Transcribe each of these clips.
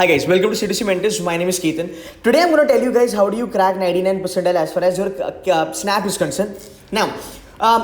Hi guys, welcome to C2C Mentors. My name is Keithan. Today I'm going to tell you guys how do you crack 99 percentile as far as your snap is concerned. Now,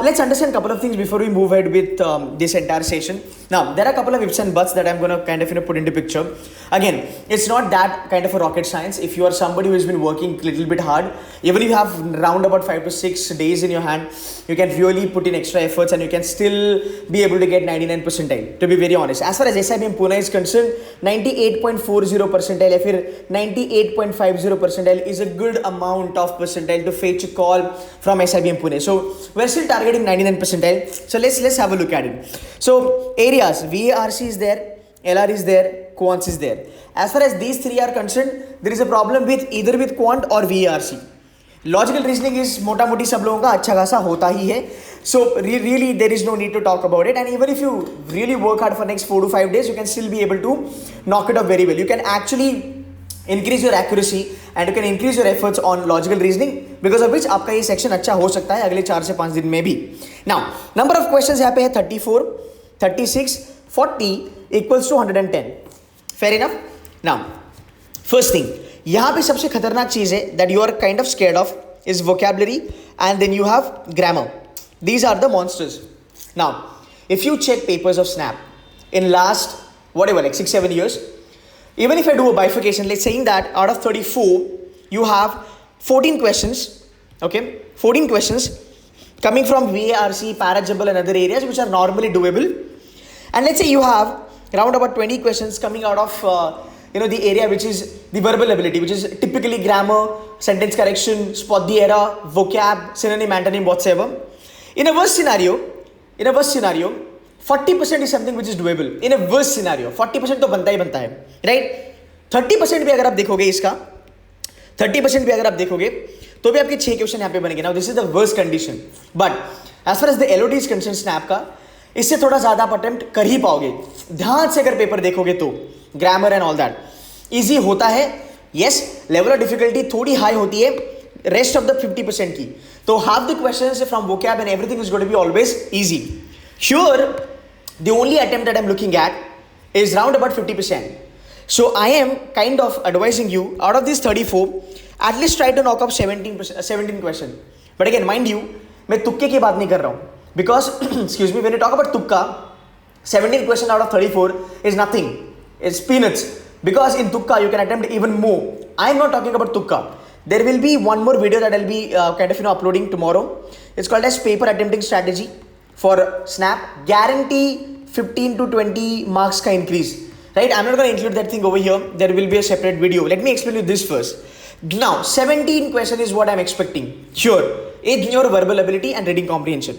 let's understand a couple of things before we move ahead with this entire session. Now, there are a couple of ifs and buts that I'm going to kind of put into picture. Again, it's not that kind of a rocket science. If you are somebody who has been working a little bit hard, even if you have round about 5 to 6 days in your hand, you can really put in extra efforts and you can still be able to get 99 percentile, to be very honest. As far as SIBM Pune is concerned, 98.40 percentile, if you're 98.50 percentile is a good amount of percentile to fetch a call from SIBM Pune. So we're still targeting 99 percentile. So let's have a look at it. So areas, VARC is there, LR is there, Quants is there. As far as these three are concerned, there is a problem with either with Quant or VARC. Logical reasoning is मोटा मोटी सब लोगों का अच्छा खासा होता ही है. So really there is no need to talk about it, and even if you really work hard for next 4 to 5 days, you can still be able to knock it off very well. You can actually increase your accuracy and you can increase your efforts on logical reasoning, because of which आपका ये section अच्छा हो सकता है अगले 4 से 5 दिन में भी. Now number of questions यहाँ पे है 34, 36, 40 equals to 110. Fair enough. Now first thing, यहाँ पे सबसे खतरनाक चीज है that you are kind of scared of is vocabulary, and then you have grammar. These are the monsters. Now if you check papers of Snap in last whatever like 6-7 years, even if I do a bifurcation, let's saying that out of 34 you have 14 questions, okay, 14 questions coming from VARC, Parajumble and other areas which are normally doable, and let's say you have around about 20 questions coming out of the area which is the verbal ability, which is typically grammar, sentence correction, spot the error, vocab, synonym, antonym, whatsoever. In a worst scenario, 40% is something which is doable. In a worst scenario, 40% तो बनता ही बनता है, right? 30% भी अगर आप देखोगे इसका, 30% भी अगर आप देखोगे, तो भी आपके 6 क्वेश्चन यहाँ पे बनेंगे. Now this is the worst condition. But as far as the LOD is concerned, Snap का, इससे थोड़ा ज़्यादा आप अटेम्प्ट कर ही पाओगे. ध्यान से अगर पेपर देखोगे तो grammar and all that easy होता है. यस, लेवल ऑफ डिफिकल्टी थोड़ी हाई होती है रेस्ट ऑफ द 50% की. तो half the questions from vocab and everything is going to be always easy. Here, the only attempt that I'm looking at is round about 50%. So I am kind of advising you, out of these 34, at least try to knock off 17 questions. But again, mind you, मैं तुक्के की बात नहीं कर रहा हूँ. Because, excuse me, when you talk about tukka, 17 questions out of 34 is nothing. It's peanuts. Because in tukka, you can attempt even more. I'm not talking about tukka. There will be one more video that I'll be uploading tomorrow. It's called as paper attempting strategy for Snap. Guarantee 15 to 20 marks ka increase. Right? I'm not going to include that thing over here. There will be a separate video. Let me explain you this first. Now, 17 question is what I'm expecting. Sure. In your verbal ability and reading comprehension.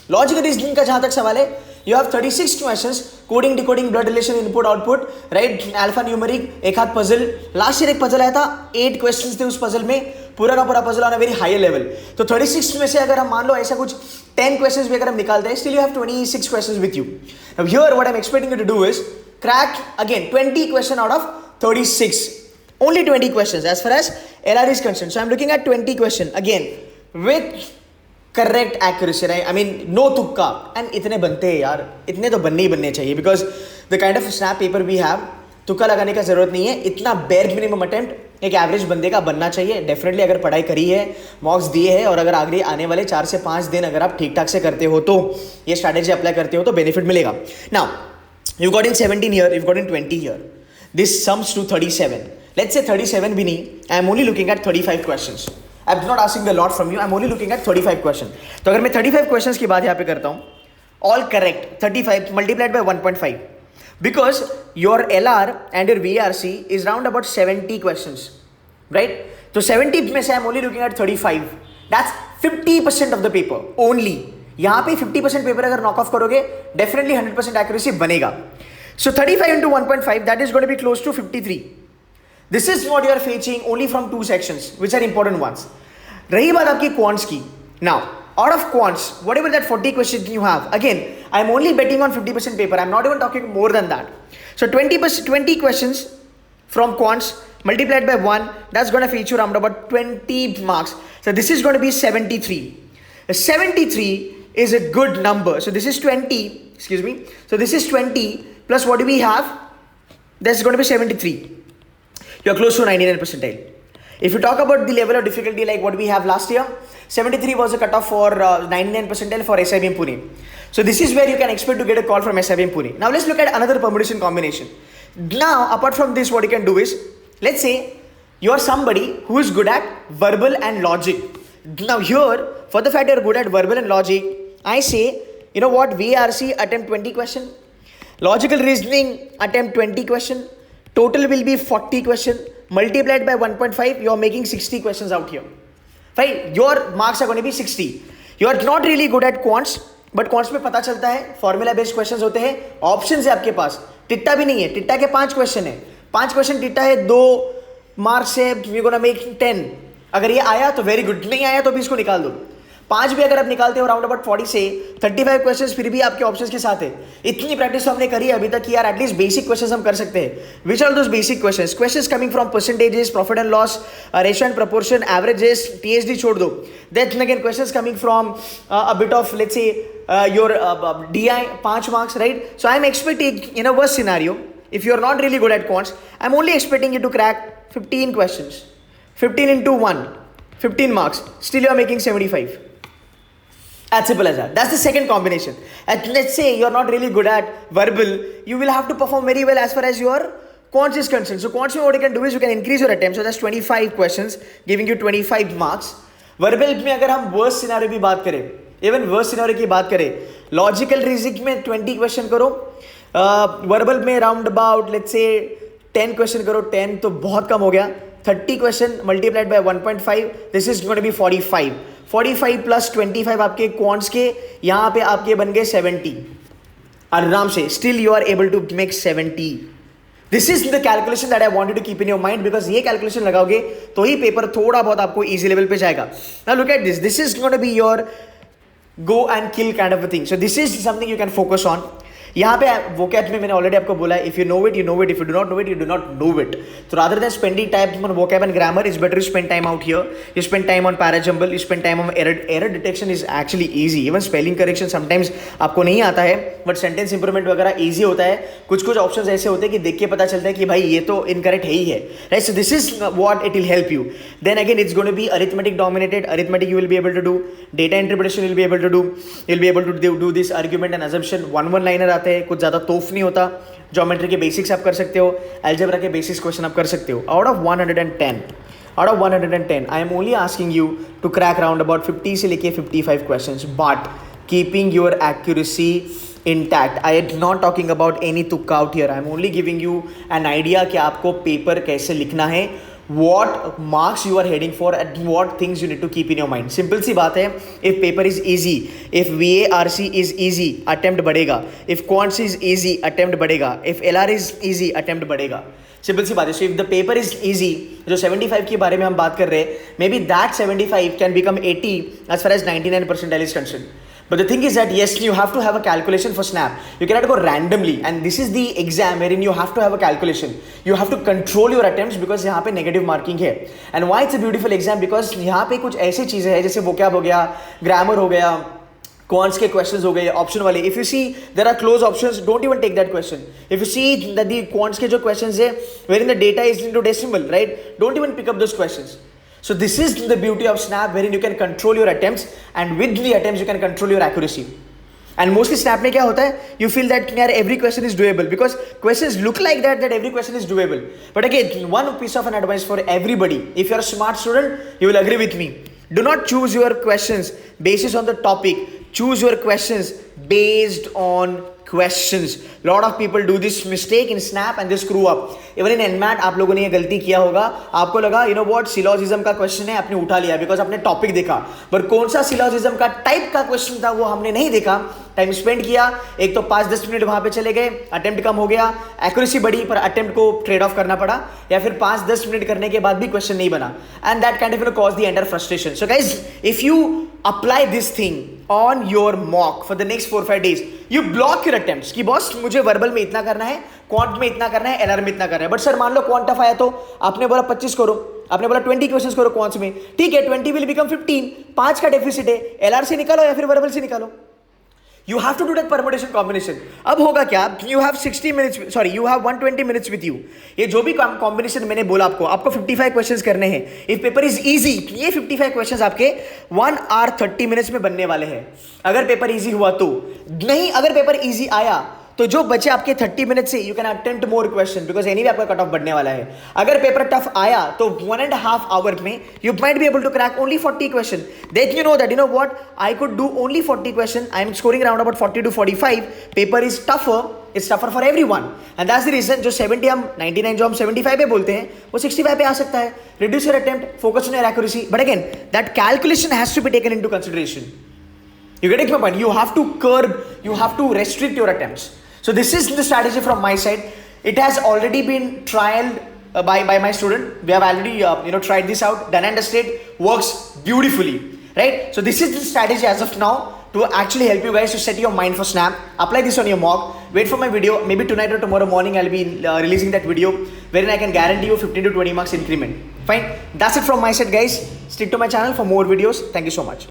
Logical reasoning का जहाँ तक सवाल है, you have 36 questions, coding, decoding, blood relation, input, output, right? Alpha numeric, एक हाथ puzzle. Last year एक puzzle आया था, 8 questions थे उस puzzle में, पूरा का पूरा puzzle on a very higher level. तो 36 में से अगर हम मान लो ऐसा कुछ 10 questions भी अगर हम निकालते हैं, still you have 26 questions with you. Now here what I'm expecting you to do is crack again 20 question out of 36. Only 20 questions as far as LR is concerned. So I'm looking at 20 question again with correct accuracy, right? I mean no tukka, and इतने बनते हैं यार, इतने तो बनने ही बनने चाहिए, because the kind of snap paper we have, तुक्का लगाने का जरूरत नहीं है. इतना bare minimum attempt एक एवरेज बंदे का बनना चाहिए. डेफिनेटली अगर पढ़ाई करी है, मॉक्स दिए हैं, और अगर आगे आने वाले 4 से 5 दिन अगर आप ठीक ठाक से करते हो तो ये स्ट्रैटेजी अप्लाई करते हो तो बेनिफिट मिलेगा. Now you got in 17 here, you've got in 20 here. This sums to 37. Let's say 37 भी नहीं, I am only looking at 35 questions. I'm not asking a lot from you. I'm only looking at 35 questions. तो अगर मैं 35 questions की बात यहाँ पे करता हूँ, all correct, 35 multiplied by 1.5, because your LR and your VRC is round about 70 questions, right? तो 70 में से I'm only looking at 35. That's 50% of the paper only. यहाँ पे 50% पेपर अगर knock off करोगे, definitely 100% accuracy बनेगा. So 35 into 1.5, that is going to be close to 53. This is what you are fetching only from 2 sections, which are important ones. रही बात आपकी quants की. Now, out of quants, whatever that 40 questions you have, again, I'm only betting on 50% paper. I'm not even talking more than that. So 20 questions from quants multiplied by 1, that's going to fetch you around about 20 marks. So this is going to be 73. 73 is a good number. So this is 20, excuse me. So this is 20 plus what do we have? That's going to be 73. You're close to 99 percentile. If you talk about the level of difficulty like what we have last year, 73 was a cutoff for 99 percentile for SIBM Pune. So this is where you can expect to get a call from SIBM Pune. Now let's look at another permutation combination. Now apart from this, what you can do is, let's say you are somebody who is good at verbal and logic. Now here, for the fact you are good at verbal and logic, I say, you know what, VARC attempt 20 question, logical reasoning attempt 20 question, total will be 40 question, multiplied by 1.5, you are making 60 questions out here. Right? Your marks are going to be 60. You are not really good at quants, but quants में पता चलता है formula based questions होते हैं, options है आपके पास, टिट्टा भी नहीं है, टिट्टा के 5 क्वेश्चन है, 5 क्वेश्चन टिट्टा है, 2 मार्क्स से यू गोना मेक 10. अगर ये आया तो वेरी गुड, नहीं आया तो भी इसको निकाल दो. 5 भी अगर आप निकालते हो राउंड अबाउट 40 से 35 क्वेश्चंस फिर भी आपके ऑप्शंस के साथ है. इतनी प्रैक्टिस तो हमने करी है अभी तक कि यार एटलीस्ट बेसिक क्वेश्चंस हम कर सकते हैं. Which are those basic questions? Questions coming from percentages, profit and loss, ratio and proportion, averages, TSD छोड़ दो. Then again questions coming from a bit of let's say your DI 5 marks, right? So I am expecting in a worst scenario, if you are not really good at quants, I'm only expecting you to crack 15 questions. 15 into 1, 15 marks. Still you are making 75. As simple as that. That's the second combination. And let's say you're not really good at verbal, you will have to perform very well as far as your quants is concerned. So quants, what you can do is you can increase your attempt. So that's 25 questions, giving you 25 marks. Verbal में अगर हम worst scenario की बात करें, even worst scenario की बात करें, logical reasoning में 20 question करो, वर्बल में round about let's say 10 question करो. 10 तो बहुत कम हो गया. 30 question multiplied by 1.5, this is going to be 45. 45 plus 25 आपके क्वांट्स के यहाँ पे आपके बन गए 70 आराम से. Still you are able to make 70. This is the calculation that I wanted to keep in your mind, because ये कैलकुलेशन लगाओगे तो ही पेपर थोड़ा बहुत आपको इजी लेवल पे जाएगा. Now look at this, this is going to be your go and kill kind of a thing. So this is something you can focus on. यहाँ पे वोकैब में मैंने ऑलरेडी आपको बोला है, if you know it you know it, if you do not know it you do not know it. तो rather than spending time on vocab and grammar, is better you spend time out here. You spend time on parajumble, you spend time on error detection is actually easy. Even spelling correction sometimes आपको नहीं आता है, but sentence improvement वगैरह easy होता है. कुछ कुछ options ऐसे होते हैं कि देख के पता चलता है कि भाई ये तो इनकरेक्ट है ही है, right? So this is what it will help you. Then again it's going to be arithmetic dominated. Arithmetic you will be able to do, data interpretation will be able to do, you will be able to do this argument and assumption. One liner आते हैं, कुछ ज़्यादा तोफ नहीं होता. Geometry के basics आप कर सकते हो, अलजेब्रा के बेसिक्स क्वेश्चन आप कर सकते हो. Out of 110 I am only asking you to crack around about 50 से लेके 55 क्वेश्चंस, but keeping your accuracy intact. I am not talking about any तुक्का out here. I am only giving you an idea कि आपको paper कैसे लिखना है, what marks you are heading for and what things you need to keep in your mind. Simple सी बात है. If paper is easy, if VARC is easy, attempt बढ़ेगा. If quants is easy, attempt बढ़ेगा. If LR is easy, attempt बढ़ेगा. Simple सी बात है. So if the paper is easy, जो 75 के बारे में हम बात कर रहे हैं, maybe that 75 can become 80 as far as 99 percentile is concerned. But the thing is that yes, you have to have a calculation for snap. You cannot go randomly, and this is the exam wherein you have to have a calculation. You have to control your attempts because यहाँ पे negative marking है. And why it's a beautiful exam? Because यहाँ पे कुछ ऐसी चीज़ें हैं जैसे vocab हो गया, grammar हो गया, quants के questions हो गए, option वाले. If you see there are close options, don't even take that question. If you see that the quants के जो questions है wherein the data is into decimal, right? Don't even pick up those questions. So this is the beauty of snap wherein you can control your attempts, and with the attempts you can control your accuracy. And mostly snap में क्या होता है, you feel that यार every question is doable because questions look like that every question is doable. But again, one piece of an advice for everybody, if you are a smart student, you will agree with me. Do not choose your questions based on the topic. Choose your questions based on questions. Lot of people do this mistake in snap and they screw up. Even in NMAT आप लोगों ने ये गलती किया होगा. आपको लगा you know what syllogism का क्वेश्चन है, आपने उठा लिया बिकॉज आपने टॉपिक देखा, पर कौन सा सिलोजिज्म का टाइप का क्वेश्चन था वो हमने नहीं देखा. टाइम स्पेंड किया, एक तो 5-10 मिनट वहां पे चले गए, अटेम्प्ट कम हो गया, एक्यूरेसी बढ़ी पर अटेम्प्ट को ट्रेड ऑफ करना पड़ा, या फिर 5-10 मिनट करने के बाद भी क्वेश्चन नहीं बना. And that kind of cause the entire frustration. So guys, if you apply this thing on your mock for the next 4-5 days, you block your attempts कि बॉस मुझे वर्बल में इतना करना है, क्वांट में इतना करना है, एलआर में इतना करना है. बट सर मान लो क्वांटफ आया तो आपने बोला 25 करो, आपने बोला 20 क्वेश्चंस करो क्वांट्स में, ठीक है 20 विल बिकम 15, 5 का डेफिसिट है, एलआर से निकालो या फिर वर्बल से निकालो. You have to do that permutation combination. अब होगा क्या? You have 60 minutes, sorry, you have 120 minutes with you. ये जो भी combination मैंने बोला आपको 55 questions करने हैं. If paper is easy, ये 55 questions आपके 1 hour 30 minutes में बनने वाले हैं. अगर पेपर easy हुआ तो नहीं, अगर पेपर easy आया तो जो बचे आपके 30 मिनट से you can attempt more question because any आपका कट ऑफ बढ़ने वाला है. अगर पेपर टफ आया तो 1.5 आवर में you might be able to crack only 40 question. Then you know that, you know what, I could do only 40 question. I am scoring around about 40 to 45. Paper is tougher, it's tougher for everyone and that's the reason. जो 70 हम 99 जो हम 75 पे बोलते हैं वो 65 पे आ सकता है. Reduce your attempt, focus on your accuracy, but again that calculation has to be taken into consideration. You getting my point? You have to curb, you have to restrict your attempts. So this is the strategy from my side. It has already been trialed by my student. We have already tried this out. Done and dusted, works beautifully, right? So this is the strategy as of now to actually help you guys to set your mind for snap. Apply this on your mock. Wait for my video. Maybe tonight or tomorrow morning I'll be releasing that video wherein I can guarantee you 15 to 20 marks increment. Fine. That's it from my side, guys. Stick to my channel for more videos. Thank you so much.